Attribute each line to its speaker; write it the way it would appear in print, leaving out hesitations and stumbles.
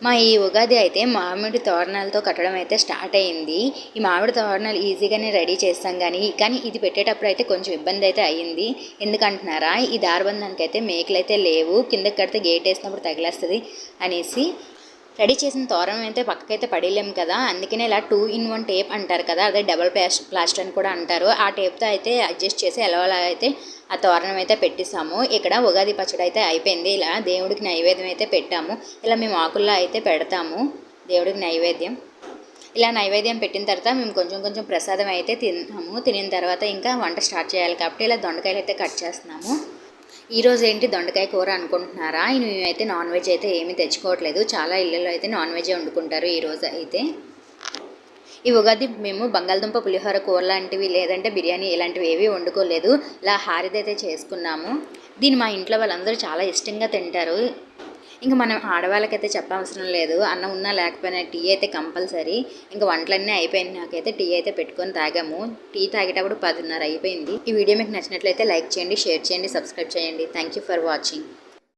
Speaker 1: మా ఈ ఉగాది అయితే మామిడి తోరణాలతో కట్టడం అయితే స్టార్ట్ అయింది. ఈ మామిడి తోరణాలు ఈజీగానే రెడీ చేస్తాం కానీ ఇది పెట్టేటప్పుడు అయితే కొంచెం ఇబ్బంది అయితే అయ్యింది. ఎందుకంటున్నారా, ఈ దారబంధానికి అయితే మేకలు అయితే లేవు, కిందకి కడితే గేట్ వేసినప్పుడు తగిలేస్తుంది అనేసి రెడీ చేసిన తోరణం అయితే పక్కకైతే పడేయలేము కదా, అందుకనే ఇలా 2-in-1 టేప్ అంటారు కదా, అదే డబల్ ప్లాస్టర్ అని కూడా అంటారు. ఆ టేప్తో అయితే అడ్జస్ట్ చేసి ఎలా అయితే ఆ తోరణం అయితే పెట్టిస్తాము. ఇక్కడ ఉగాది పచ్చడి అయితే అయిపోయింది. ఇలా దేవుడికి నైవేద్యం అయితే పెట్టాము. ఇలా మేము ఆకుల్లో అయితే పెడతాము దేవుడికి నైవేద్యం. ఇలా నైవేద్యం పెట్టిన తర్వాత మేము కొంచెం కొంచెం ప్రసాదం అయితే తిన్నాము. తినిన తర్వాత ఇంకా వంట స్టార్ట్ చేయాలి కాబట్టి ఇలా దొండకాయలు అయితే కట్ చేస్తున్నాము. ఈరోజు ఏంటి దొండకాయ కూర అనుకుంటున్నారా, మేమైతే నాన్ వెజ్ అయితే ఏమీ తెచ్చుకోవట్లేదు. చాలా ఇళ్ళల్లో అయితే నాన్ వెజ్ వండుకుంటారు ఈరోజు అయితే. ఈ ఉగాది మేము బంగాళదుంప పులిహోర కూర లాంటివి లేదంటే బిర్యానీ ఇలాంటివి ఏవి వండుకోలేదు. ఇలా హారిదైతే చేసుకున్నాము. దీన్ని మా ఇంట్లో వాళ్ళందరూ చాలా ఇష్టంగా తింటారు. ఇంకా మనం ఆడవాళ్ళకైతే చెప్పవసరం లేదు, అన్నం ఉన్నా లేకపోయినా టీ అయితే కంపల్సరీ. ఇంకా వంటలన్నీ అయిపోయింది, నాకైతే టీ అయితే పెట్టుకొని తాగాము. టీ తాగేటప్పుడు 10:30 అయిపోయింది. ఈ వీడియో మీకు నచ్చినట్లయితే లైక్ చేయండి, షేర్ చేయండి, సబ్స్క్రైబ్ చేయండి. Thank you for watching.